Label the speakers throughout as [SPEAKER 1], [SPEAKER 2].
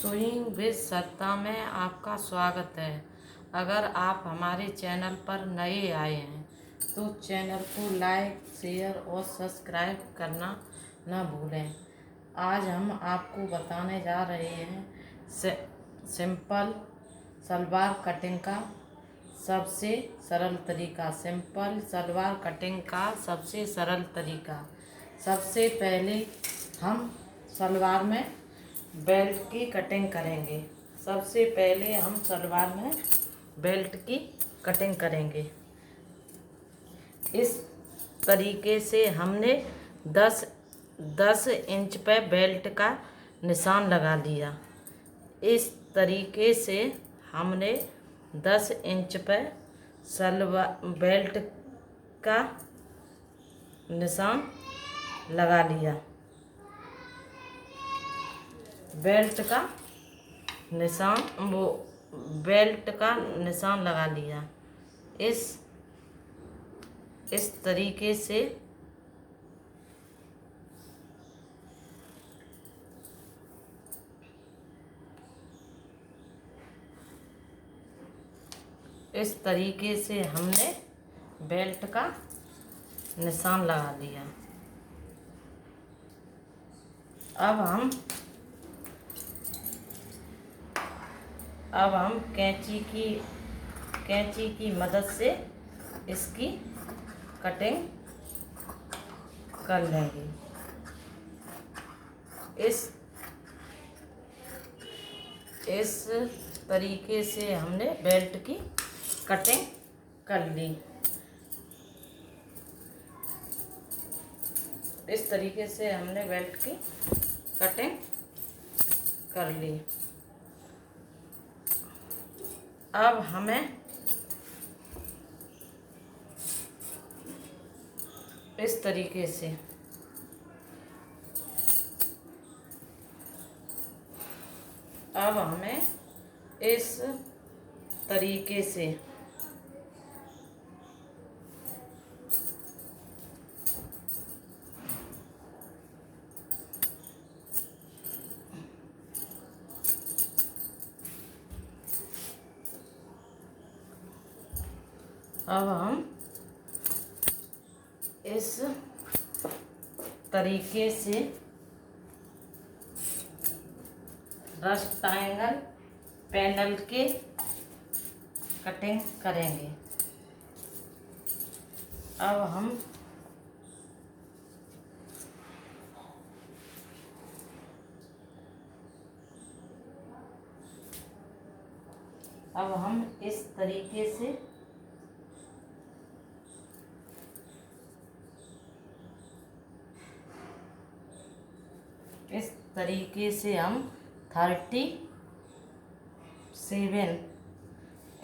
[SPEAKER 1] Swing with सत्ता में आपका स्वागत है। अगर आप हमारे चैनल पर नए आए हैं तो चैनल को लाइक, शेयर और सब्सक्राइब करना न भूलें। आज हम आपको बताने जा रहे हैं सिंपल सलवार कटिंग का सबसे सरल तरीका। सिंपल सलवार कटिंग का सबसे सरल तरीका। सबसे पहले हम सलवार में बेल्ट की कटिंग करेंगे। सबसे पहले हम सलवार में बेल्ट की कटिंग करेंगे। इस तरीके से हमने 10 इंच पे बेल्ट का निशान लगा लिया। इस तरीके से हमने 10 इंच पे सलवार बेल्ट का निशान लगा लिया। बेल्ट का निशान लगा लिया। इस तरीके से हमने बेल्ट का निशान लगा लिया। अब हम कैंची की मदद से इसकी कटिंग कर लेंगे। इस तरीके से हमने बेल्ट की कटिंग कर ली। इस तरीके से हमने बेल्ट की कटिंग कर ली। अब हमें इस तरीके से अब हम इस तरीके से रेक्टेंगल पैनल के कटिंग करेंगे। अब हम इस तरीके से हम 37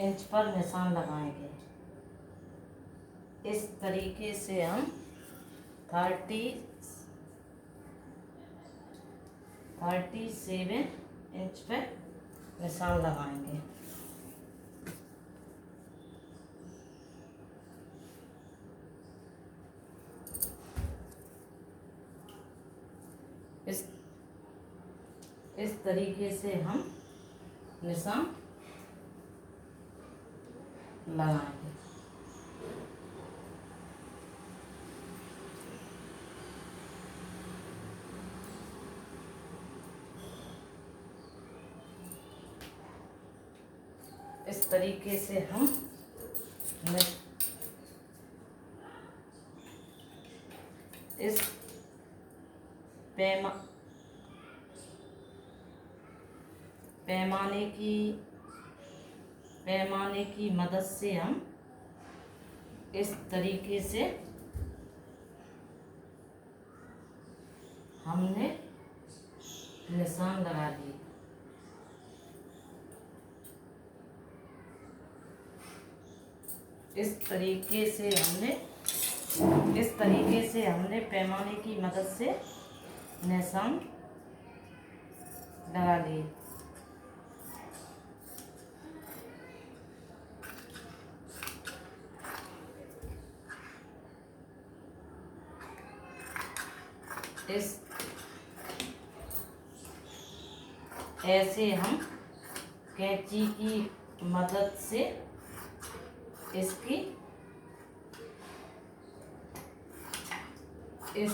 [SPEAKER 1] इंच पर निशान लगाएंगे। इस तरीके से हम 37 इंच पे निशान लगाएंगे। इस तरीके से हम निशान लगाएंगे। इस तरीके से हम इस पैमाने की मदद से हम इस तरीके से हमने निशान लगा दिए। इस तरीके से हमने पैमाने की मदद से निशान लगा लिए। ऐसे हम कैंची की मदद से इसकी इस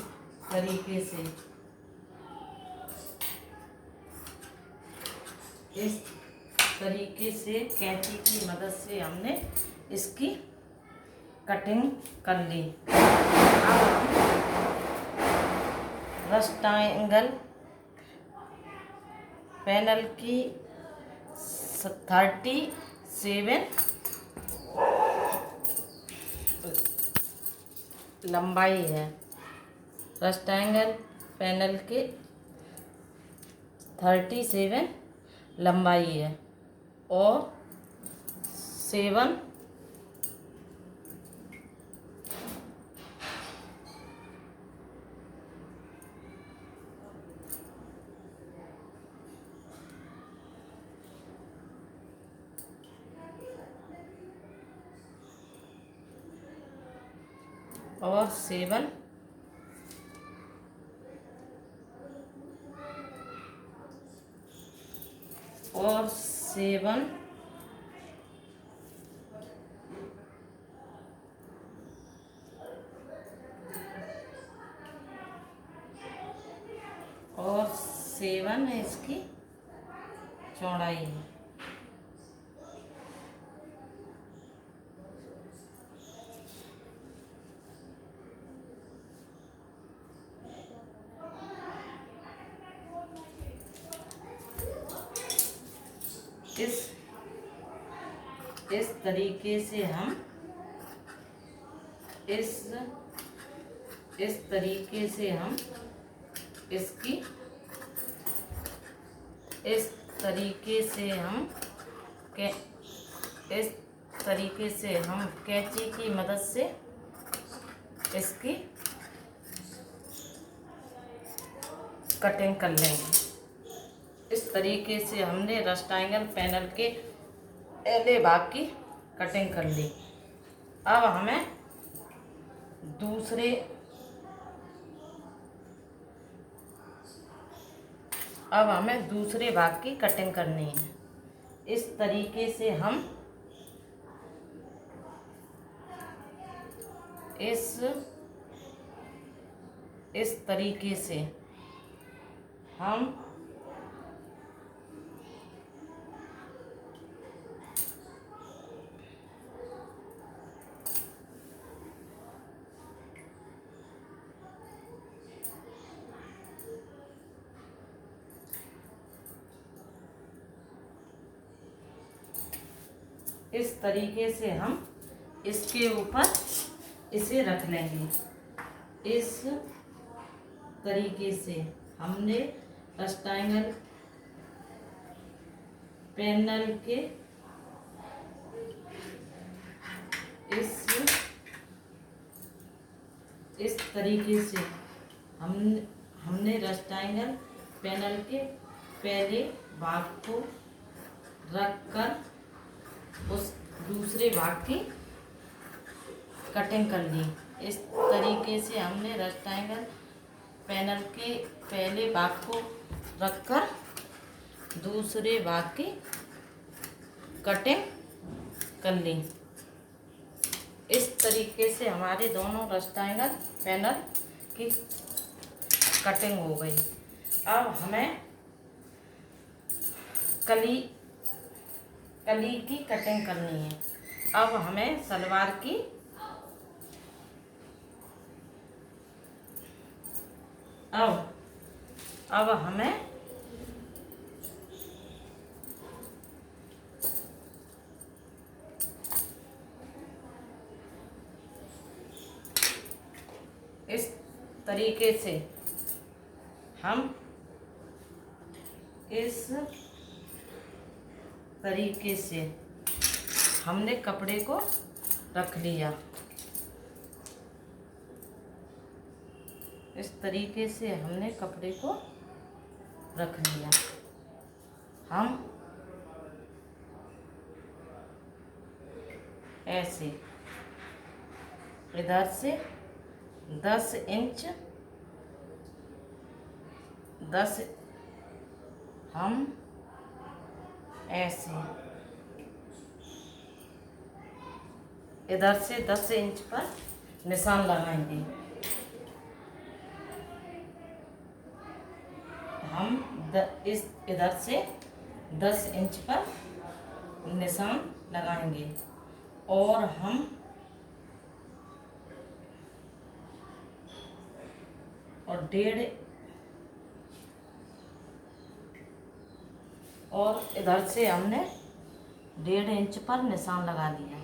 [SPEAKER 1] तरीके से कैंची की मदद से हमने इसकी कटिंग कर ली। अब हम रेक्टेंगल पैनल की 37 लंबाई है। रेक्टेंगल पैनल के 37 लंबाई है और 7 और 7 और 7 और 7 है इसकी चौड़ाई है। इस तरीके से हम इस तरीके से हम इसकी इस तरीके से हम कैंची की मदद से इसकी कटिंग कर लेंगे। इस तरीके से हमने रेक्टेंगल पैनल के पहले भाग की कटिंग कर ली। अब हमें दूसरे भाग की कटिंग करनी है। इस तरीके से हम इस तरीके से हम इस तरीके से हम इसके ऊपर इसे रख लेंगे। इस तरीके से हमने रेक्टेंगल पैनल के इस तरीके से हमने रेक्टेंगल पैनल के पहले भाग को रखकर उस दूसरे भाग की कटिंग कर ली। इस तरीके से हमने रेक्टेंगल पैनल के पहले भाग को रखकर दूसरे भाग की कटिंग कर ली। इस तरीके से हमारे दोनों रेक्टेंगल पैनल की कटिंग हो गई। अब हमें कली की कटिंग करनी है। अब हमें सलवार की अब हमें इस तरीके से हम इस तरीके से हमने कपड़े को रख लिया। इस तरीके से हमने कपड़े को रख लिया। हम ऐसे इधर से 10 इंच हम ऐसे इधर से 10 इंच पर निशान लगाएंगे। हम इस इधर से 10 इंच पर निशान लगाएंगे और हम और इधर से हमने 1.5 इंच पर निशान लगा दिया।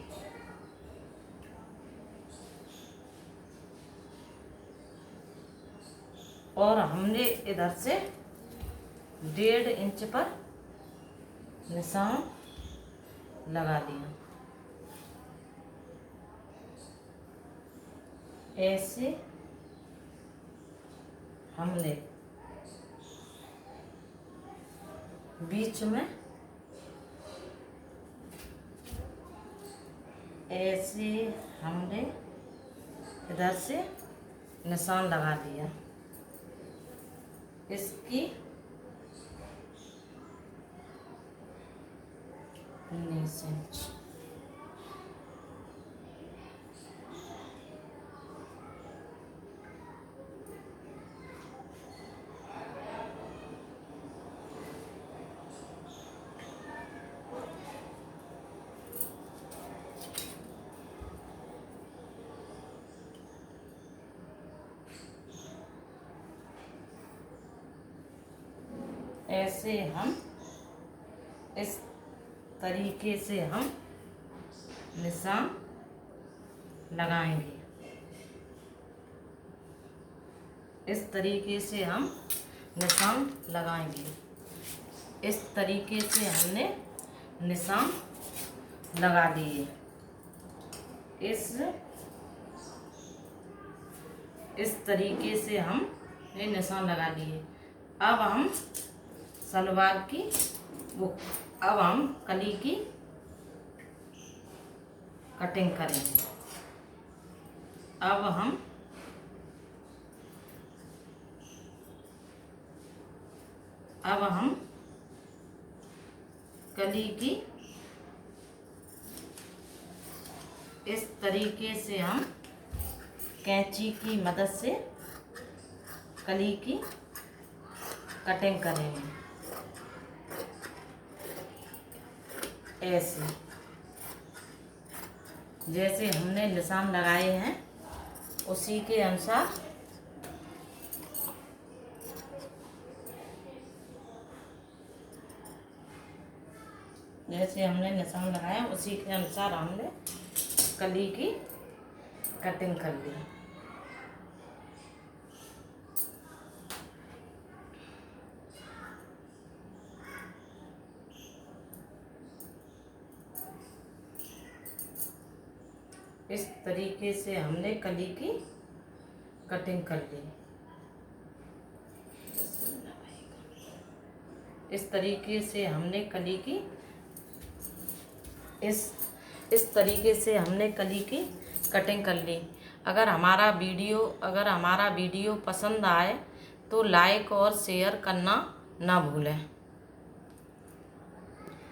[SPEAKER 1] और हमने इधर से 1.5 इंच पर निशान लगा दिया। ऐसे हमने बीच में ऐसे हमने इधर से निशान लगा दिया। इसकी 19 इंच। ऐसे हम इस तरीके से हम निशान लगाएंगे। इस तरीके से हम निशान लगाएंगे। इस तरीके से हमने निशान लगा दिए। इस तरीके से हम ये निशान लगा दिए। अब हम सलवार की अब हम कली की कटिंग करेंगे। अब हम कली की इस तरीके से हम कैंची की मदद से कली की कटिंग करेंगे। ऐसे जैसे हमने निशान लगाए हैं उसी के अनुसार हमने कली की कटिंग कर ली। इस तरीके से हमने कली की कटिंग कर ली। इस तरीके से हमने कली की इस तरीके से हमने कली की कटिंग कर ली। अगर हमारा वीडियो पसंद आए तो लाइक और शेयर करना ना भूलें।